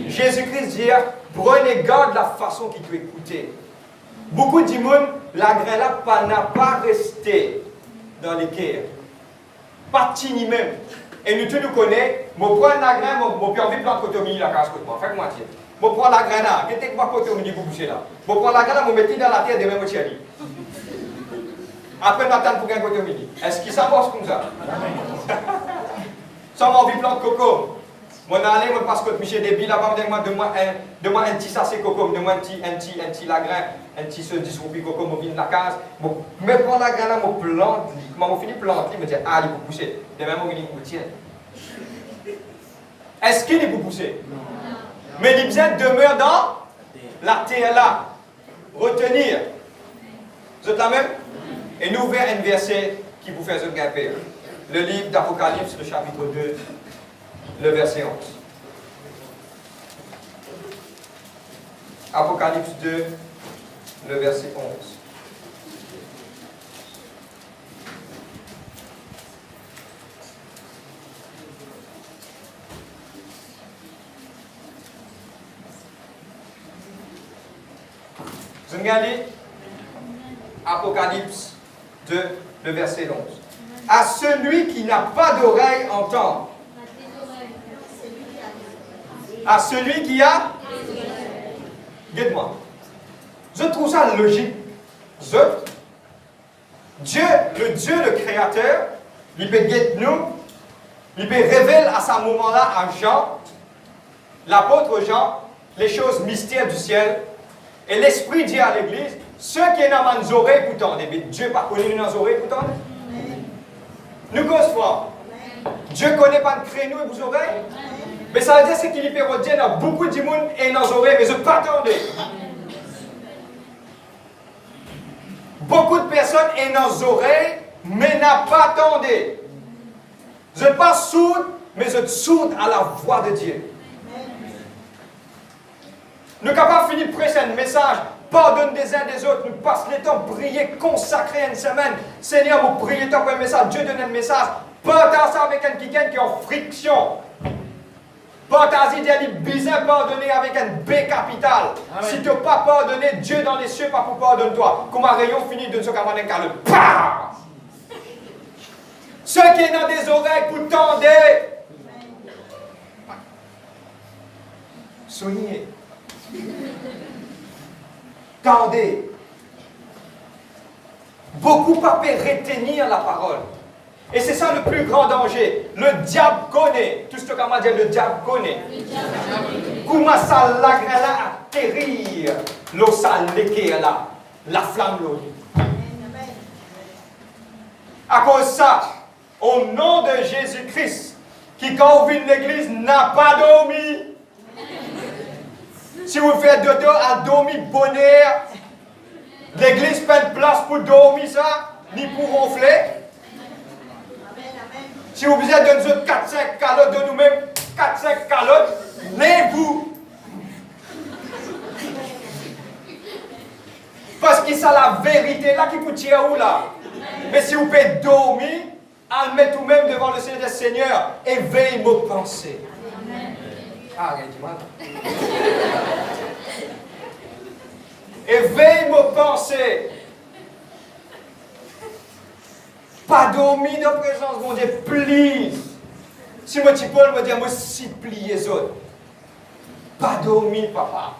Jésus-Christ dit, prenez garde de la façon qu'il peut écouter. Beaucoup de monde, la graine là n'a pas resté dans les cœurs. Pas tini même. Et nous tous nous connaissons, je prends la graine, je prends envie de planter cotomie la casse moi. Faites-moi dire. Je prends la graine là, qu'est-ce que moi cotomie pour boucher là? Je prends la graine, je mets dans la terre de même chérie. Après, Nathan pour gagner cotomie. Est-ce qu'il s'avance comme ça? Sans envie de planter coco. Moi, je vais parce que Michel Déby là-bas, demande un petit sachet coco, demande un petit la graine, un petit se 10 roupies coco, je viens de la case. Bon, je prends la graine, je plante, quand je finis de planter, je me dis, ah, il faut pousser. Demain, je vais pousser. Est-ce qu'il peut pousser? Non. Mais il demeure dans la terre là. Retenir. Vous êtes la même? Et nous ouvrons un verset qui vous fait grimper. Le livre d'Apocalypse, le chapitre 2, le verset 11. Apocalypse 2, le verset 11. Vous regardez Apocalypse 2, le verset 11. À celui qui n'a pas d'oreille, entendre. À celui qui a... Dites-moi. Je trouve ça logique. Dieu, le Créateur, il peut guider nous, il peut révéler à ce moment-là à Jean, l'apôtre Jean, les choses mystères du ciel. Et l'Esprit dit à l'Église, ceux qui ont des oreilles pour tendre, mais Dieu n'a pas connu nos oreilles pour tendre. Nous cause fort. Dieu ne connaît pas de créneau et vos oreilles. Mais ça veut dire c'est qu'il peut dire dans beaucoup de monde et nos oreilles, mais je ne pas attendre. Beaucoup de personnes ont nos oreilles, mais n'a pas attendu. Je ne suis pas sourde, mais je suis sourde à la voix de Dieu. Nous sommes capables de finir de prêcher un message, pardonne des uns des autres, nous passons le temps, prier, consacrer une semaine. Seigneur, vous priez tant pour un message, Dieu donne un message. Partage ça avec quelqu'un qui est en friction. Partage d'idées bizarre pardonner avec un B capital. Amen. Si tu n'as pas pardonné, Dieu dans les cieux, pas pour pardonner toi. Comme un rayon fini de ce qu'on va dire, PAH! Ceux qui ont des oreilles pour tendre, soignez. Tendez. Beaucoup pas retenir la parole. Et c'est ça le plus grand danger. Le diable connaît. Tout ce qu'on m'a dit, le diable connaît. Comment ça l'a atterrir. L'eau ça l'équerre là. La flamme l'eau. À cause de ça, au nom de Jésus-Christ, qui quand vient l'église n'a pas dormi. Si vous faites dodo à dormir bonheur, l'église fait une place pour dormir ça, ni pour ronfler. Si vous êtes dans une 4-5 calottes de nous-mêmes, 4-5 calottes, levez-vous. Parce que c'est la vérité là qui vous tire où là. Mais si vous pouvez dormir, allez tout-même devant le Seigneur des Seigneurs, éveillez vos pensées. Ah, il y a du mal. Éveille vos pensées. Pas dormir dans la présence de mon Dieu, please. Si moi, tu peux me dire, moi, supplie les autres. Pas dormir, papa.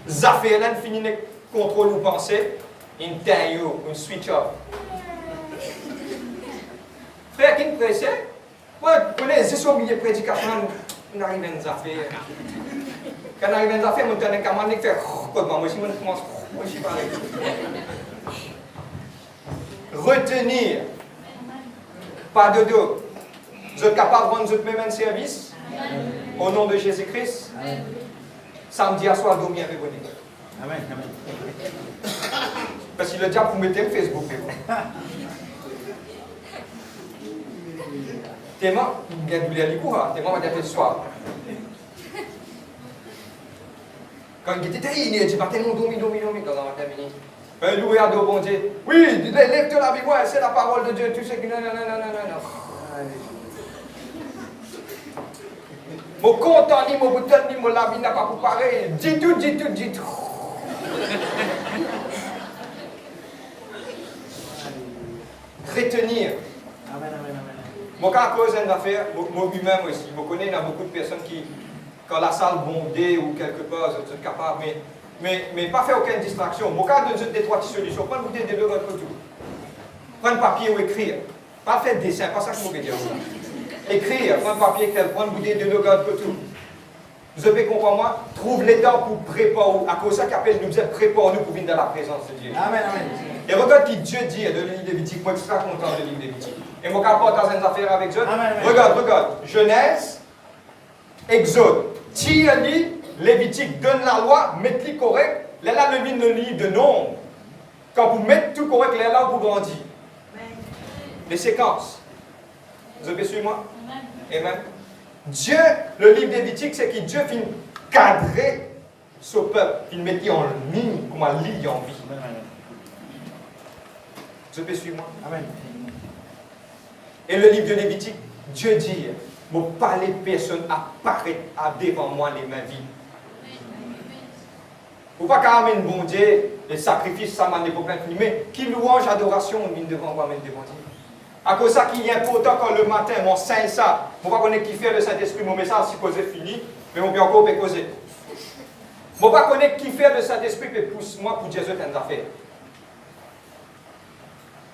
Zaféren finit de contrôler vos pensées. Une taille, une switch off. Frère, qui me presse? Moi, vous connaissez, c'est sur milieu de prédication, on arrive à une affaire. Quand on arrive à une affaire, on a un camarade qui fait moi aussi, je commence, moi, je suis pareil. Retenir. Pas de dos. Vous êtes capable de rendre votre même un service? Au nom de Jésus-Christ? Samedi à soir, dormir avec vous. Amen. Parce que le diable, vous mettez le Facebook. T'es mort, il y a du lait t'es mort, il y a du soir. Quand il était il dit, pas tellement dormi, quand on a terminé. Ben, loué à dos, bon Dieu. Oui, lève-toi la Bible, c'est la parole de Dieu, tu sais que non. Mon content, ni mon bouton, ni mon labi n'a pas pour parler. Dis tout. Retenir. Amen. Mon cas, à cause d'une affaire, moi lui-même aussi, je connais, il y a beaucoup de personnes qui, quand la salle bondée ou quelque part, sont capables, mais pas faire aucune distraction. Mon cas, donne des trois solutions. Prends une bouteille de l'eau, tout. Prends un papier ou écrire. Pas faire dessin, pas ça que je veux dire. Écrire, prends un papier, prends une bouteille de l'eau, tout. Vous avez compris moi? Trouve les temps pour préparer, à cause de ça qu'appelle nous préparer nous pour venir dans la présence de Dieu. Amen. Et regarde ce que Dieu dit dans le livre de Lévitique. Moi, je suis très content du livre de Lévitique. Et moi, quand je partage une affaire avec Dieu, regarde. Genèse, Exode. Tire dit, Lévitique donne la loi, mettez-le correct. Là, le livre de Nombre. Quand vous mettez tout correct, là, vous grandissez. les séquences. Vous avez suivi moi? Amen. Dieu, le livre Lévitique, c'est que Dieu finit cadrer ce peuple, il mettait en ligne, comme un lit en vie. Vous avez suivi moi? Amen. Et le livre de Lévitique, Dieu dit, mon parler personne apparaît devant moi les mains vides. Vous ne pouvez pas amener bon Dieu, les sacrifices, ça m'a des problèmes, mais qui louange, adoration, on vient devant moi, même devant Dieu. À cause de ça, qui est important quand le matin, mon saint ça, je ne sais pas connaître qui fait le Saint-Esprit, mon message, si cause fini, mais on peut encore causer. Je ne sais pas connaître qui fait le Saint-Esprit, mais pousse-moi pour Jésus dans les affaires.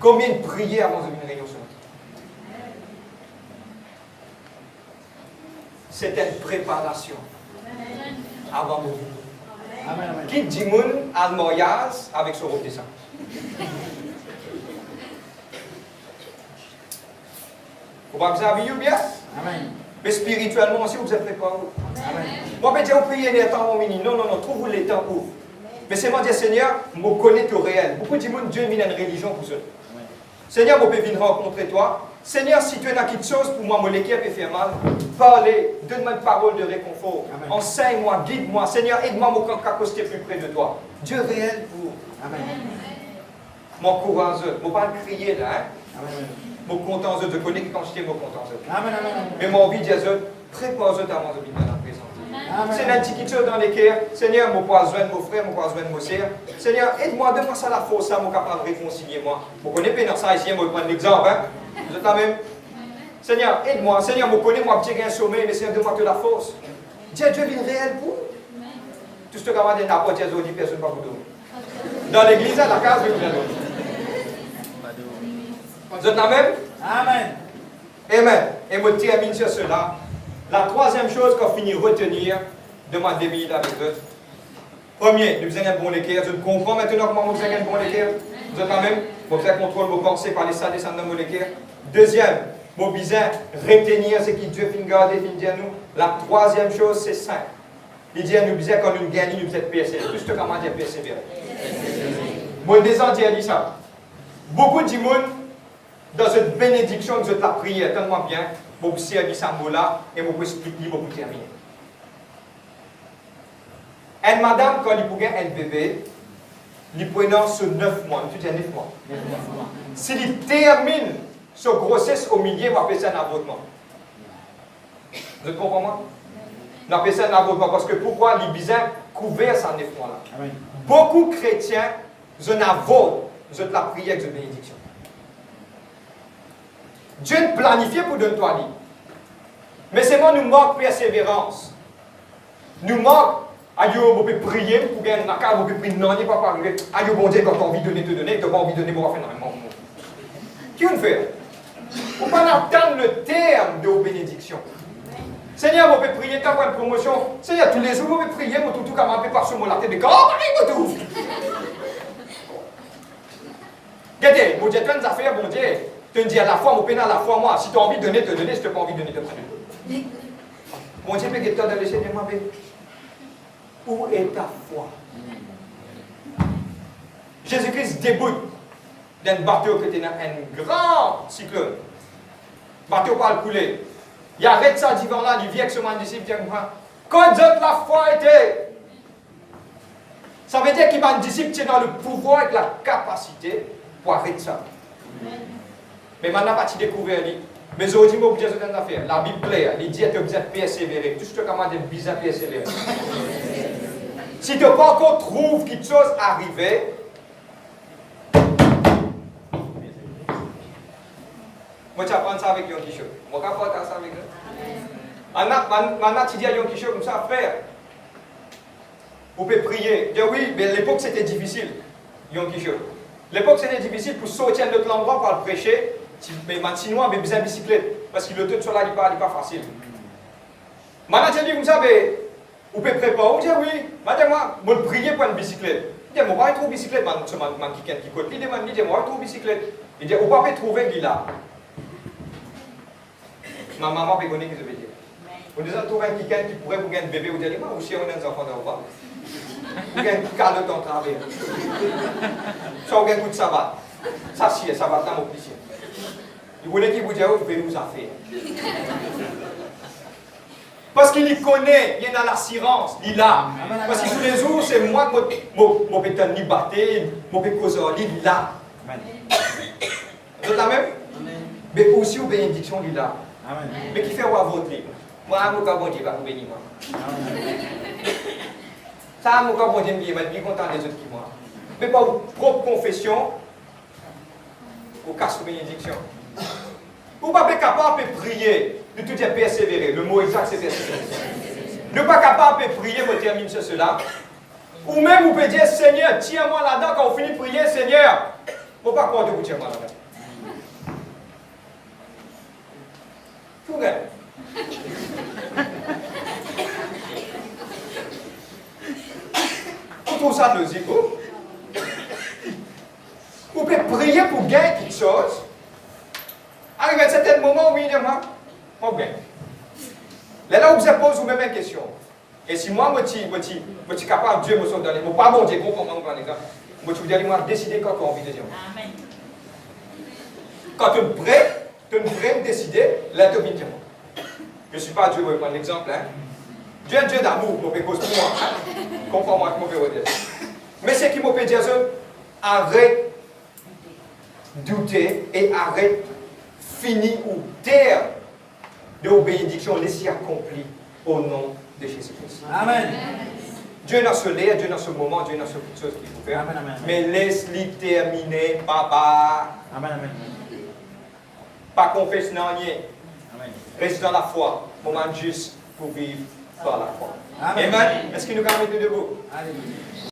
Combien de prières avant de venir réunion ce matin? C'était une préparation avant de venir. Qui dit moun a le mariage avec son robe de sang? Vous ne pouvez pas vous bien? Amen. Mais spirituellement aussi, vous êtes préparés. Amen. Moi, je vais dire, vous priez les temps au mini. Non, non, non, trouvez les temps où. Mais c'est moi dire, Seigneur, je connais le réel. Beaucoup de monde, Dieu vient une religion pour ça. Seigneur, je peux venir rencontrer toi. Seigneur, si tu as quelque chose pour moi, mon équipe peut faire mal, parlez, donne-moi une parole de réconfort. Enseigne-moi, guide-moi. Seigneur, aide-moi à accoster plus près de toi. Dieu réel pour. Amen. Mon courage, je ne vais pas crier là. Hein? Amen. Mon content de connaître quand je mon content. Amen. Mais mon envie de Jésus, prépare-toi à mon vie dans la présence. C'est un petit chose dans les cœurs. Seigneur, mon poison, mon frère, mon poison, mon sœur. Seigneur, aide-moi, donne-moi ça la force, ça, mon capable de réconcilier moi. Vous connaissez bien ça ici, je vais prendre l'exemple. Hein? Vous êtes là même. Seigneur, aide-moi. Seigneur, je connais moi petit gain sommeil, mais Seigneur, donne-moi que la force. Dieu vient réel pour. Tout ce que vous avez n'importe Jésus dit, personne ne va vous donner. Dans l'église, à la case, je vous donne. Vous êtes là même? Amen. Amen. Et je termine sur cela. La troisième chose qu'on finit de retenir de ma débile avec eux. Premier, nous avons un bon équerre. Je comprends maintenant comment vous avez un bon équerre. Vous êtes là même? Vous avez contrôle vos pensées par les salles descendre dans mon équerre. Deuxième, vous besoin retenir ce qui Dieu finit garder, finit à nous. La troisième chose, c'est simple. Il dit à nous, quand nous gagnons, nous êtes persévérés. Tout ce que comment dire persévérer. Moi, des ans, dit ça. Beaucoup de monde, dans cette bénédiction de la prière, tellement bien, vous servir ce mot-là et vous expliquer, vous terminer. Une madame, quand il pouvait un bébé, il prenait sur 9 mois. Tu dis 9 mois. S'il termine sa grossesse au milieu, on appelle ça un avortement. Vous comprenez moi? On appelle ça un avortement parce que pourquoi les bizarres couverts ces 9 mois-là? Beaucoup de chrétiens, ils avortent la prière de bénédiction. Dieu a planifié pour donner toi vie. Mais c'est moi, nous manque persévérance. Nous manque, aïe, vous pouvez prier pour gagner un accord, vous pouvez prier, non, il n'est pas arrivé. Aïe, bon Dieu, quand tu as envie de donner, tu n'as pas envie de donner, vous allez faire un moment. Qui on fait? Pour ne pas attendre le terme de vos bénédictions. Seigneur, vous pouvez prier, tu as une promotion. Seigneur, tous les jours, vous pouvez prier, vous tout comme un peu par sur mon latte de corps, oh, pareil, vous tout. Regardez, bon Dieu, tu as une affaire, bon Dieu. Tu me dis à la fois, mon pénal à la fois, moi. Si tu as envie de donner, te donner. Si tu n'as pas envie de donner, te donner. Mon Dieu, mais toi dans le Seigneur, où est ta foi? Jésus-Christ débute d'un bateau qui était dans un grand cyclone. Le bateau pas le couler. Il arrête ça divan-là, il vient avec son disciple, quand la foi était. Ça veut dire qu'il m'a un disciple qui est dans le pouvoir et la capacité pour arrêter ça. Mais maintenant, pas découvert. Mais aujourd'hui, je vais vous dire une affaire. La Bible, il dit que tu as persévérer. Tout ce que tu as besoin de persévérer. Si tu n'as pas encore trouvé quelque chose arrivé, moi, tu apprends ça avec Yon Kisho. Moi, je apprends ça avec eux. Maintenant, tu dis à Yon Kisho comme ça, frère, vous pouvez prier. Dire oui, mais l'époque c'était difficile. Yon Kisho. L'époque c'était difficile pour sortir de l'autre endroit pour le prêcher. Mais maintenant, on a besoin de bicyclette. Parce que le temps de cela n'est pas facile. Maintenant, tu dis comme ça, vous pouvez préparer. Vous dites oui. Maintenant, moi, je prier pour une bicyclette. Je dis, moi, je vais trouver une bicyclette. Je qui côté. Il dit, moi, je vais trouver une bicyclette. Il dit, vous ne pouvez pas trouver une là. Ma maman peut connaître ce que je veux dire. Vous dites, trouver un quelqu'un qui pourrait vous gagner un bébé. Vous dites, moi, aussi, on a des enfants d'enfants. Vous gagnez une calotte en travail. Ça, vous gagnez un coup de sabbat. Ça, si, ça va dans mon policier. Il voulait qu'il vous dise, vous pouvez nous affaire. Parce qu'il y connaît, il y a l'assurance, il est là. Parce que tous les jours, c'est moi qui me fais ni battre, me fais causer, il est là. Vous êtes la même? Mais aussi aux bénédictions, il est là. Mais qui fait voir votre livre? Moi, je ne bon Dieu va vous bénir. Ça, je ne bon Dieu je suis content des autres qui moi. Mais pas vos propres confessions, vous cassez vos bénédictions. Vous n'êtes pas capable de prier, de tout dire persévérer. Le mot exact, c'est persévérer. Ne pas capable de prier, vous termine sur cela. Ou même vous pouvez dire, Seigneur, tiens-moi là-dedans. Quand vous finissez de prier, Seigneur, il ne faut pas croire que vous tiens-moi là-dedans. Tout vrai. Vous trouvez ça logique, vous pouvez prier pour gagner quelque chose. Arrive à un certain moment où il dit, on gagne. Là, vous pose vous-même une question. Et si moi, je suis capable, Dieu me sauve dans les mots, pas bon Dieu, comprends-moi, par exemple. Moi, je vais décider quand on vit des gens. Quand tu es prêt à décider, là, tu viens dire. Je ne suis pas Dieu, je vais prendre l'exemple. Hein. Dieu est un Dieu d'amour, je vais cause pour moi. Comprends-moi, je vais dire. Mais ce qui me fait dire, arrête douter et arrête fini ou taire de vos bénédictions laissées accomplies au nom de Jésus-Christ. Amen. Dieu dans ce l'air, Dieu dans ce moment, Dieu dans ce chose qu'il faut faire. Amen, amen. Mais laisse-le terminer, papa. Amen, amen. Pas confesse non rien. Reste dans la foi. Moment juste pour vivre par la foi. Amen. Amen. Est-ce que nous pouvons mettre debout? Alléluia.